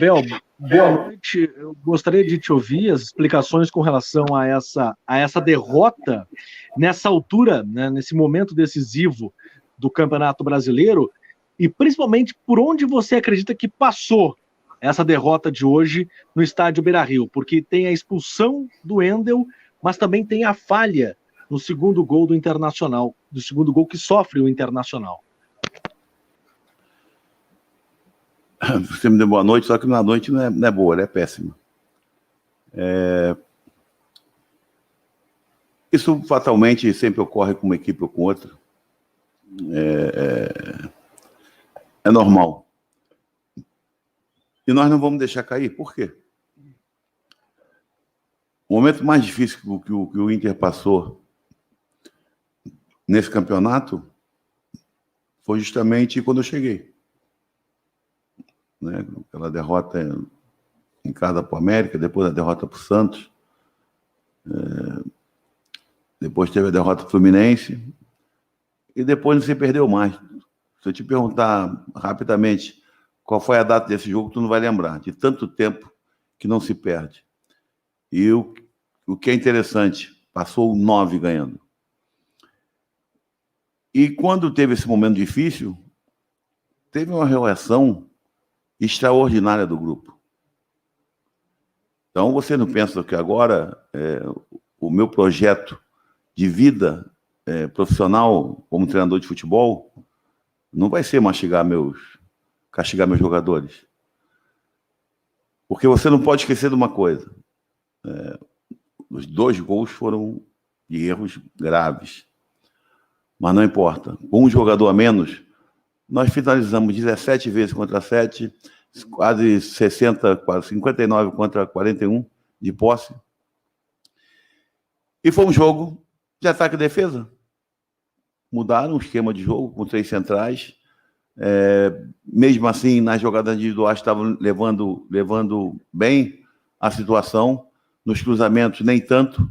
Bel, boa noite. Eu gostaria de te ouvir as explicações com relação a essa derrota nessa altura, né, nesse momento decisivo do Campeonato Brasileiro, e principalmente por onde você acredita que passou essa derrota de hoje no estádio Beira-Rio, porque tem a expulsão do Wendel, mas também tem a falha no segundo gol do Internacional, do segundo gol que sofre o Internacional. Você me deu boa noite, só que na noite não é boa, ela é péssima. Isso fatalmente sempre ocorre com uma equipe ou com outra. É normal. E nós não vamos deixar cair. Por quê? O momento mais difícil que o Inter passou nesse campeonato foi justamente quando eu cheguei. Né? Aquela derrota em casa para o América, depois a derrota para o Santos, depois teve a derrota para o Fluminense, e depois não se perdeu mais. Se eu te perguntar rapidamente qual foi a data desse jogo, tu não vai lembrar, de tanto tempo que não se perde. E o que é interessante, passou 9 ganhando. E quando teve esse momento difícil, teve uma reação extraordinária do grupo. Então, você não pensa que agora o meu projeto de vida profissional como treinador de futebol não vai ser castigar meus jogadores. Porque você não pode esquecer de uma coisa. Os 2 gols foram de erros graves. Mas não importa. Com um jogador a menos, nós finalizamos 17 vezes contra 7, quase 60, quase 59 contra 41 de posse. E foi um jogo de ataque e defesa. Mudaram o esquema de jogo com 3 centrais. Mesmo assim, nas jogadas individuais estavam levando bem a situação. Nos cruzamentos, nem tanto.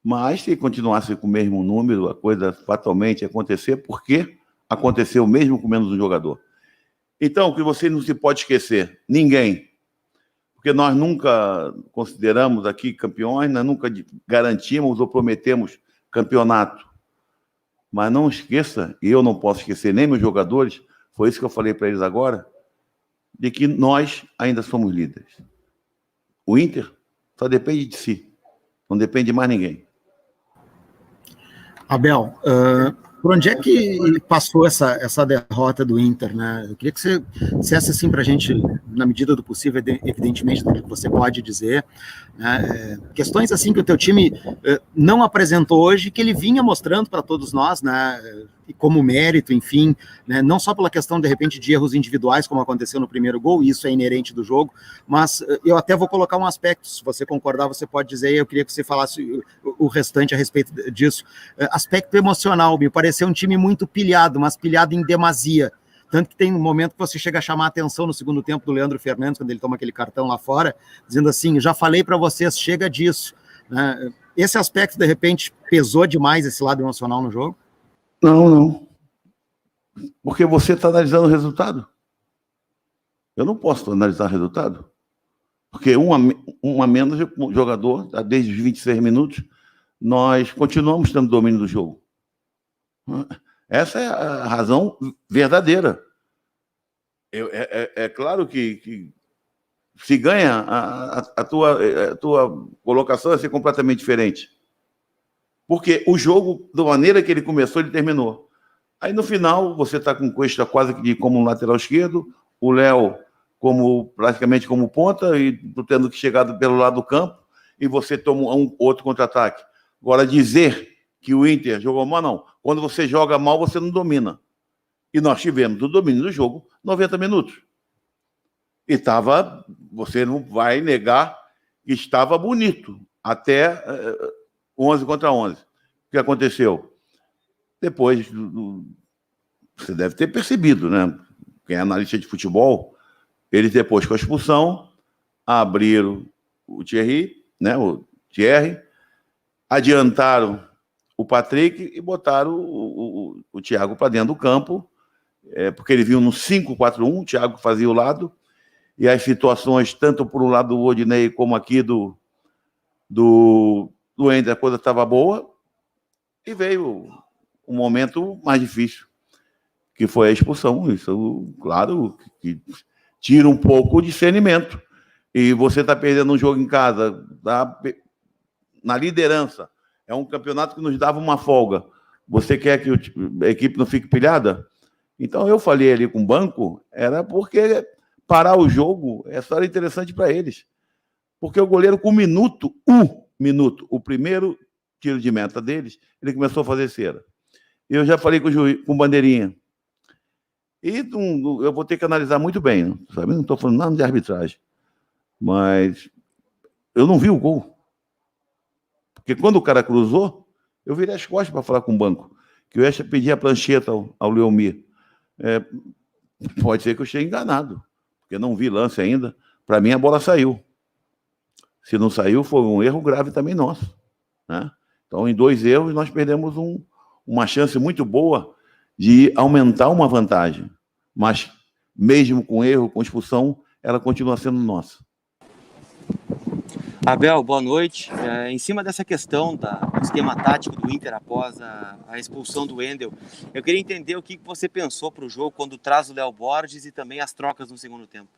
Mas se continuasse com o mesmo número, a coisa fatalmente ia acontecer, porque aconteceu mesmo com menos um jogador. Então, o que você não se pode esquecer, ninguém, porque nós nunca consideramos aqui campeões, nós nunca garantimos ou prometemos campeonato. Mas não esqueça, e eu não posso esquecer nem meus jogadores, foi isso que eu falei para eles agora, de que nós ainda somos líderes. O Inter só depende de si, não depende de mais ninguém. Abel, por onde é que passou essa derrota do Inter, né? Eu queria que você dissesse assim para a gente, na medida do possível, evidentemente, do que você pode dizer, né? Questões assim que o teu time não apresentou hoje, que ele vinha mostrando para todos nós, né? E como mérito, enfim, né? Não só pela questão, de repente, de erros individuais, como aconteceu no primeiro gol, isso é inerente do jogo, mas eu até vou colocar um aspecto, se você concordar, você pode dizer, eu queria que você falasse o restante a respeito disso. Aspecto emocional, me pareceu um time muito pilhado, mas pilhado em demasia. Tanto que tem um momento que você chega a chamar a atenção no segundo tempo do Leandro Fernandes, quando ele toma aquele cartão lá fora, dizendo assim, já falei para vocês, chega disso. Né? Esse aspecto, de repente, pesou demais esse lado emocional no jogo? Não. Porque você está analisando o resultado. Eu não posso analisar o resultado. Porque um a menos o jogador, desde os 26 minutos, nós continuamos tendo domínio do jogo. Essa é a razão verdadeira. É claro que se ganha, a tua colocação vai ser completamente diferente. Porque o jogo, da maneira que ele começou, ele terminou. Aí, no final, você está com o Cuesta quase que como um lateral esquerdo, o Léo praticamente como ponta, e tendo que chegar pelo lado do campo, e você toma outro contra-ataque. Agora, dizer que o Inter jogou mal, não. Quando você joga mal, você não domina. E nós tivemos o domínio do jogo 90 minutos. E você não vai negar que estava bonito, até 11 contra 11. O que aconteceu? Depois, você deve ter percebido, né? Quem é analista de futebol, eles depois com a expulsão, abriram o Thierry, né? O Thierry, adiantaram o Patrick e botaram o Thiago para dentro do campo, porque ele viu no 5-4-1, o Thiago fazia o lado, e as situações, tanto por um lado do Rodinei como aqui do Ender, a coisa estava boa, e veio um momento mais difícil, que foi a expulsão. Isso, claro, que tira um pouco o discernimento. E você está perdendo um jogo em casa, na liderança. É um campeonato que nos dava uma folga. Você quer que a equipe não fique pilhada? Então, eu falei ali com o banco, era porque parar o jogo é só interessante para eles. Porque o goleiro, com um minuto, o primeiro tiro de meta deles, ele começou a fazer cera. Eu já falei com o juiz, com o bandeirinha. E eu vou ter que analisar muito bem, sabe? Não estou falando nada de arbitragem. Mas eu não vi o gol. Porque quando o cara cruzou, eu virei as costas para falar com o banco, que eu ia pedir a prancheta ao Leomir. Pode ser que eu esteja enganado, porque não vi lance ainda. Para mim, a bola saiu. Se não saiu, foi um erro grave também nosso, né? Então, em 2 erros, nós perdemos uma chance muito boa de aumentar uma vantagem. Mas, mesmo com erro, com expulsão, ela continua sendo nossa. Abel, boa noite. Em cima dessa questão do esquema tático do Inter após a expulsão do Wendel, eu queria entender o que você pensou para o jogo quando traz o Léo Borges e também as trocas no segundo tempo.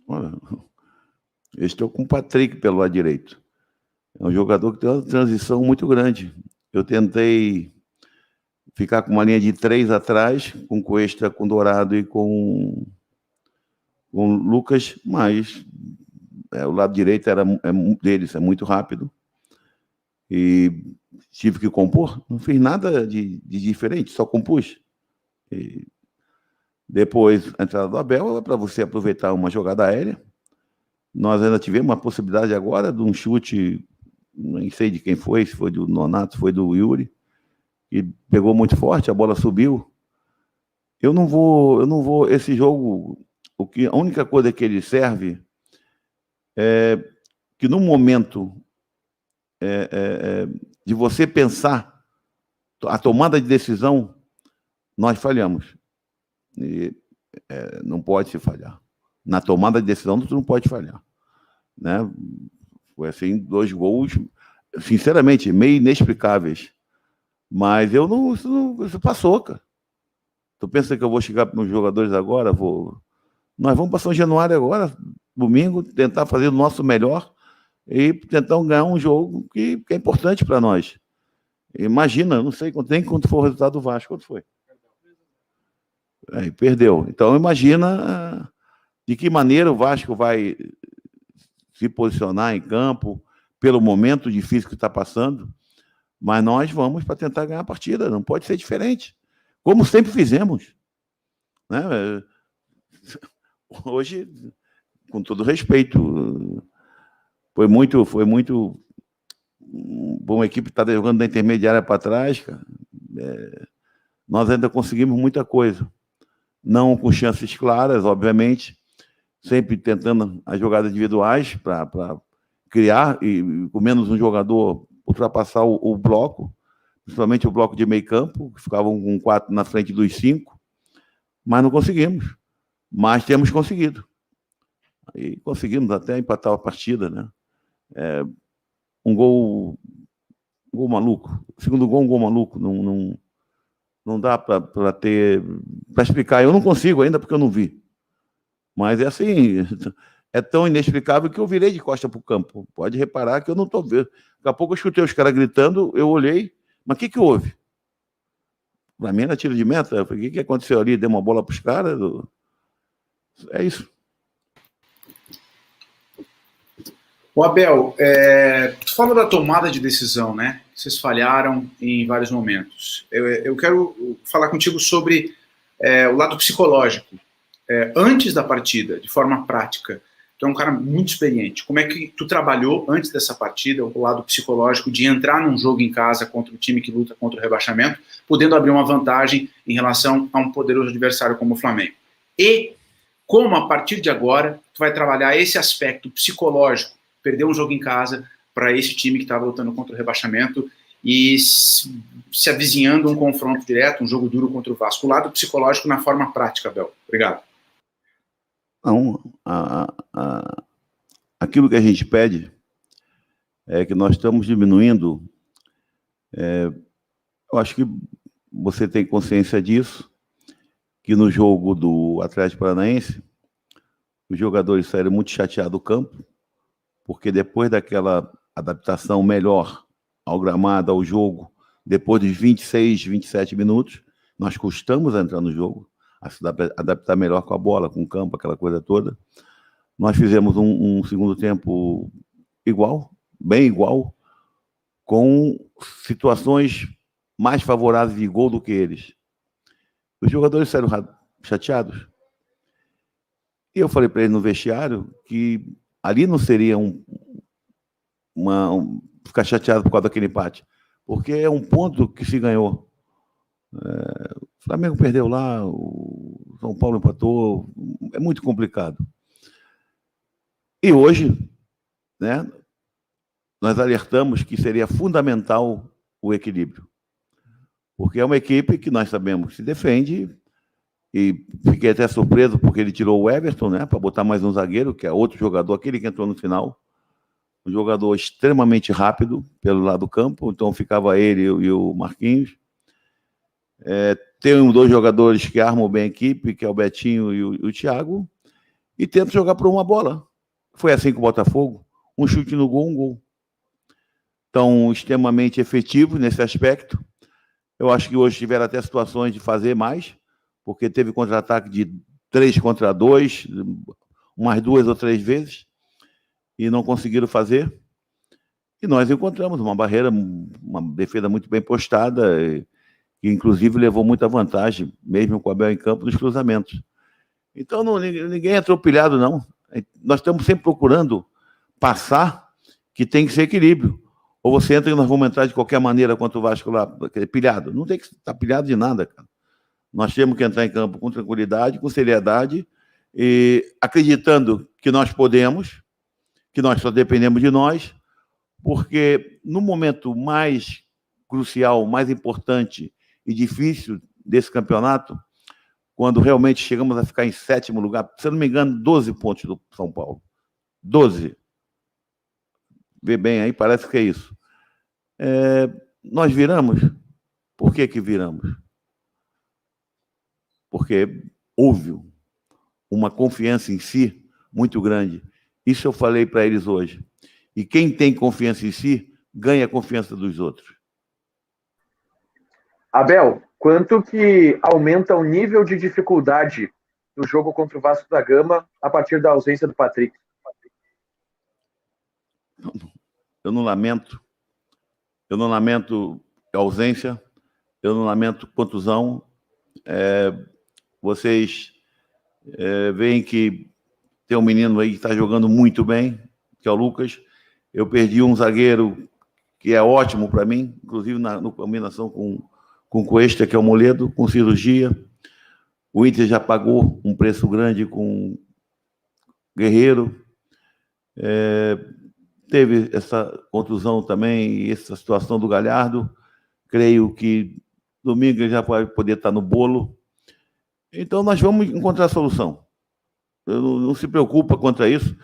Olha, eu estou com o Patrick pelo lado direito. É um jogador que tem uma transição muito grande. Eu tentei ficar com uma linha de 3 atrás, com Cuesta, com Dourado e com Lucas, mas o lado direito deles é muito rápido. E tive que compor. Não fiz nada de diferente, só compus. E depois, a entrada do Abel é para você aproveitar uma jogada aérea. Nós ainda tivemos uma possibilidade agora de um chute, nem sei de quem foi, se foi do Nonato, se foi do Yuri, e pegou muito forte, a bola subiu. Eu não vou, esse jogo, a única coisa que ele serve é que no momento de você pensar a tomada de decisão, nós falhamos. E não pode se falhar. Na tomada de decisão, tu não pode falhar, né? Foi assim, 2 gols, sinceramente, meio inexplicáveis. Mas isso passou, cara. Tu pensa que eu vou chegar para os jogadores agora? Nós vamos para São Januário agora, domingo, tentar fazer o nosso melhor e tentar ganhar um jogo que é importante para nós. Imagina, não sei quanto foi o resultado do Vasco. Quanto foi? Perdeu. Então, imagina de que maneira o Vasco vai se posicionar em campo pelo momento difícil que está passando. Mas nós vamos para tentar ganhar a partida, não pode ser diferente. Como sempre fizemos, né? Hoje, com todo respeito, foi muito bom. A equipe está jogando da intermediária para trás, cara. Nós ainda conseguimos muita coisa. Não com chances claras, obviamente, sempre tentando as jogadas individuais para criar, e com menos um jogador ultrapassar o bloco, principalmente o bloco de meio campo, que ficavam com 4 na frente dos 5, mas não conseguimos. Mas temos conseguido. E conseguimos até empatar a partida, né? Um gol maluco. O segundo gol, um gol maluco. Não dá para explicar. Eu não consigo ainda porque eu não vi. Mas é assim, é tão inexplicável que eu virei de costa para o campo. Pode reparar que eu não estou vendo. Daqui a pouco eu escutei os caras gritando, eu olhei, mas o que houve? Para mim era tiro de meta. O que aconteceu ali? Deu uma bola para os caras? É isso. O Abel, tu fala da tomada de decisão, né? Vocês falharam em vários momentos. Eu quero falar contigo sobre o lado psicológico. Antes da partida, de forma prática, tu é um cara muito experiente. Como é que tu trabalhou antes dessa partida, o lado psicológico de entrar num jogo em casa contra o time que luta contra o rebaixamento, podendo abrir uma vantagem em relação a um poderoso adversário como o Flamengo? E como, a partir de agora, tu vai trabalhar esse aspecto psicológico, perder um jogo em casa para esse time que estava lutando contra o rebaixamento e se avizinhando um confronto direto, um jogo duro contra o Vasco. O lado psicológico na forma prática, Abel. Obrigado. Não, aquilo que a gente pede é que nós estamos diminuindo. Eu acho que você tem consciência disso, que no jogo do Atlético Paranaense, os jogadores saíram muito chateados do campo, porque depois daquela adaptação melhor ao gramado, ao jogo, depois dos 26, 27 minutos, nós custamos a entrar no jogo, a se adaptar melhor com a bola, com o campo, aquela coisa toda. Nós fizemos um segundo tempo igual, bem igual, com situações mais favoráveis de gol do que eles. Os jogadores saíram chateados. E eu falei para eles no vestiário que ali não seria ficar chateado por causa daquele empate, porque é um ponto que se ganhou. O Flamengo perdeu lá, o São Paulo empatou, é muito complicado. E hoje, né, nós alertamos que seria fundamental o equilíbrio, porque é uma equipe que nós sabemos que se defende, e fiquei até surpreso porque ele tirou o Everton, né, para botar mais um zagueiro, que é outro jogador, aquele que entrou no final, um jogador extremamente rápido pelo lado do campo, então ficava ele e o Marquinhos. Tem 2 jogadores que armam bem a equipe, que é o Betinho e o Thiago, e tenta jogar por uma bola. Foi assim com o Botafogo, um chute no gol, um gol. Então, extremamente efetivo nesse aspecto. Eu acho que hoje tiveram até situações de fazer mais, porque teve contra-ataque de 3 contra 2, umas 2 ou 3 vezes, e não conseguiram fazer. E nós encontramos uma barreira, uma defesa muito bem postada, que inclusive levou muita vantagem, mesmo com o Abel em campo, nos cruzamentos. Então, ninguém é atropelhado, não. Nós estamos sempre procurando passar que tem que ser equilíbrio. Ou você entra e nós vamos entrar de qualquer maneira contra o Vasco lá, pilhado. Não tem que estar pilhado de nada, cara. Nós temos que entrar em campo com tranquilidade, com seriedade, e acreditando que nós podemos, que nós só dependemos de nós, porque no momento mais crucial, mais importante e difícil desse campeonato, quando realmente chegamos a ficar em 7º lugar, se eu não me engano, 12 pontos do São Paulo. 12. Vê bem aí, parece que é isso. Nós viramos. Por que viramos? Porque houve uma confiança em si muito grande. Isso eu falei para eles hoje. E quem tem confiança em si, ganha a confiança dos outros. Abel, quanto que aumenta o nível de dificuldade no jogo contra o Vasco da Gama a partir da ausência do Patrick? Eu não lamento a ausência, eu não lamento contusão. Vocês veem que tem um menino aí que está jogando muito bem, que é o Lucas. Eu perdi um zagueiro que é ótimo para mim, inclusive na combinação com Cuesta, que é o Moledo, com cirurgia. O Inter já pagou um preço grande com Guerreiro. Teve essa contusão também e essa situação do Galhardo. Creio que domingo ele já vai poder estar no bolo. Então, nós vamos encontrar a solução. Não se preocupa quanto a isso,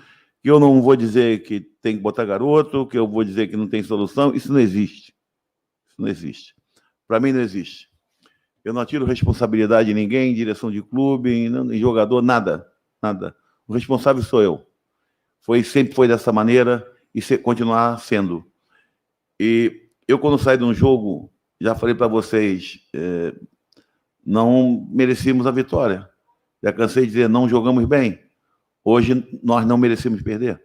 que eu não vou dizer que tem que botar garoto, que eu vou dizer que não tem solução. Isso não existe. Isso não existe. Para mim, não existe. Eu não atiro responsabilidade em ninguém, em direção de clube, em jogador, nada. Nada. O responsável sou eu. Sempre foi dessa maneira e continuar sendo. E eu, quando saí de um jogo, já falei para vocês, não merecíamos a vitória. Já cansei de dizer, não jogamos bem. Hoje, nós não merecemos perder.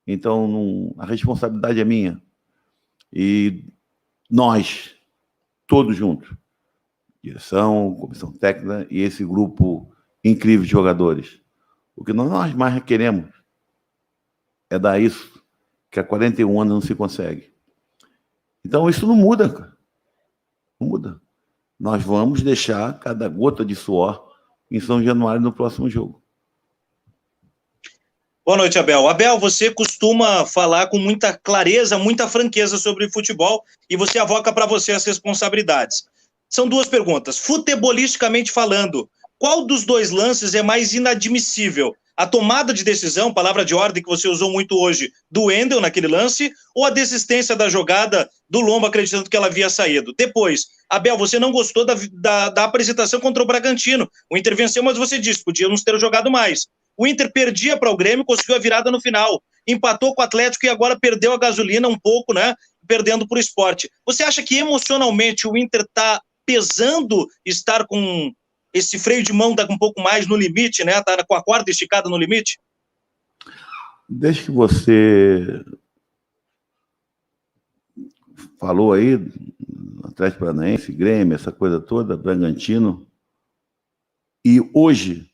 Então, a responsabilidade é minha. E nós, todos juntos, direção, comissão técnica e esse grupo incrível de jogadores, o que nós mais queremos é dar isso, que há 41 anos não se consegue. Então, isso não muda, cara. Não muda. Nós vamos deixar cada gota de suor em São Januário no próximo jogo. Boa noite, Abel. Abel, você costuma falar com muita clareza, muita franqueza sobre futebol e você avoca para você as responsabilidades. São 2 perguntas. Futebolisticamente falando, qual dos dois lances é mais inadmissível? A tomada de decisão, palavra de ordem que você usou muito hoje, do Wendel naquele lance, ou a desistência da jogada do Lomba acreditando que ela havia saído? Depois, Abel, você não gostou da apresentação contra o Bragantino. O Inter venceu, mas você disse, podíamos ter jogado mais. O Inter perdia para o Grêmio, conseguiu a virada no final. Empatou com o Atlético e agora perdeu a gasolina um pouco, né? Perdendo para o Sport. Você acha que emocionalmente o Inter está pesando estar com esse freio de mão tá um pouco mais no limite, né? Tá com a corda esticada no limite? Desde que você falou aí, Atlético Paranaense, Grêmio, essa coisa toda, Bragantino, e hoje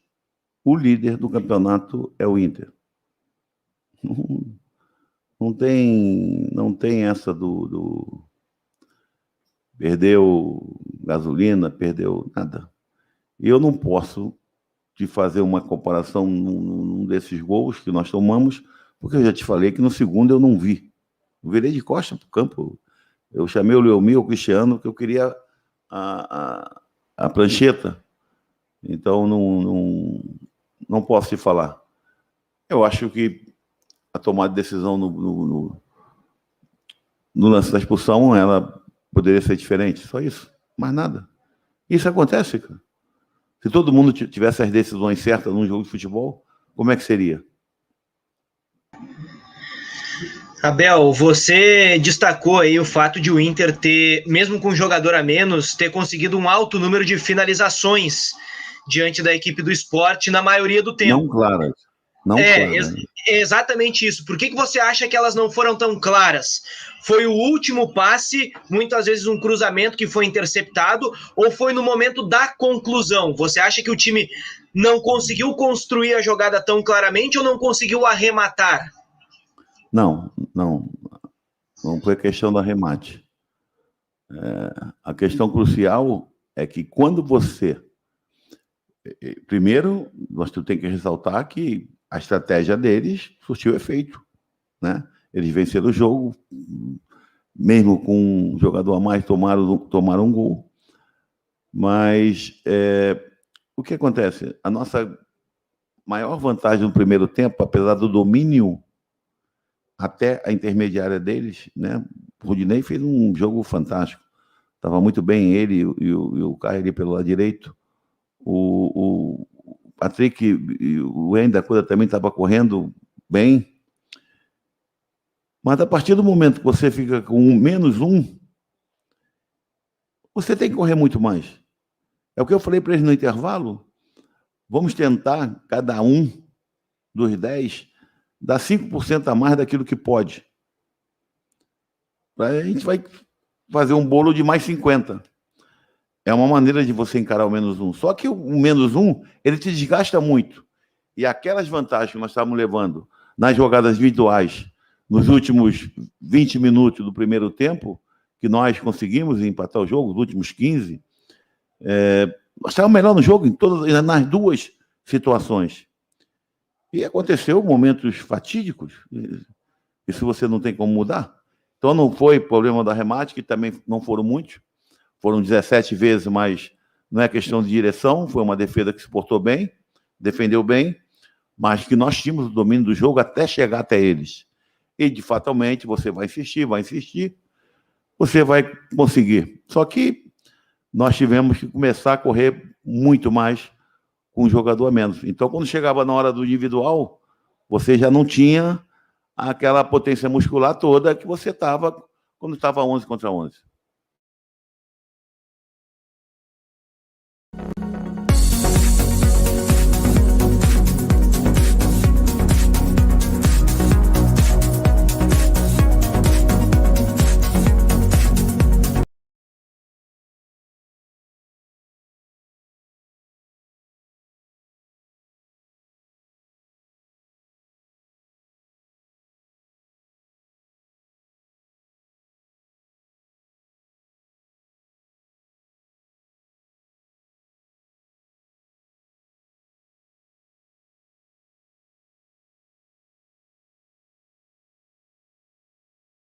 o líder do campeonato é o Inter. Não tem essa do perdeu gasolina, perdeu nada. Eu não posso te fazer uma comparação num desses gols que nós tomamos, porque eu já te falei que no segundo eu não vi. Eu virei de costas para o campo. Eu chamei o Leomir, o Cristiano, que eu queria a prancheta. Então, não posso te falar. Eu acho que a tomada de decisão no lance da expulsão, ela poderia ser diferente. Só isso. Mais nada. Isso acontece, cara. Se todo mundo tivesse as decisões certas num jogo de futebol, como é que seria? Abel, você destacou aí o fato de o Inter ter, mesmo com um jogador a menos, ter conseguido um alto número de finalizações diante da equipe do Sport na maioria do tempo. Não claras. Exatamente isso. Por que você acha que elas não foram tão claras? Foi o último passe, muitas vezes um cruzamento que foi interceptado, ou foi no momento da conclusão? Você acha que o time não conseguiu construir a jogada tão claramente ou não conseguiu arrematar? Não foi questão do arremate. A questão crucial é que quando você... Primeiro, nós temos que ressaltar que a estratégia deles surtiu efeito, né? Eles venceram o jogo, mesmo com um jogador a mais, tomaram um gol. Mas o que acontece? A nossa maior vantagem no primeiro tempo, apesar do domínio até a intermediária deles, né? O Rudinei fez um jogo fantástico. Estava muito bem ele e o Caio ali pelo lado direito. O Patrick e o Wendel também estava correndo bem. Mas a partir do momento que você fica com -1, você tem que correr muito mais. É o que eu falei para eles no intervalo. Vamos tentar, cada um dos 10, dar 5% a mais daquilo que pode. A gente vai fazer um bolo de mais 50. É uma maneira de você encarar o -1. Só que o -1, ele te desgasta muito. E aquelas vantagens que nós estávamos levando nas jogadas individuais, nos últimos 20 minutos do primeiro tempo, que nós conseguimos empatar o jogo, os últimos 15, nós estávamos melhor no jogo nas duas situações. E aconteceu momentos fatídicos. Isso você não tem como mudar. Então não foi problema do arremate, que também não foram muitos. Foram 17 vezes, mas não é questão de direção, foi uma defesa que se portou bem, defendeu bem, mas que nós tínhamos o domínio do jogo até chegar até eles. E, de fatalmente, você vai insistir, você vai conseguir. Só que nós tivemos que começar a correr muito mais com um jogador a menos. Então, quando chegava na hora do individual, você já não tinha aquela potência muscular toda que você estava quando estava 11 contra 11.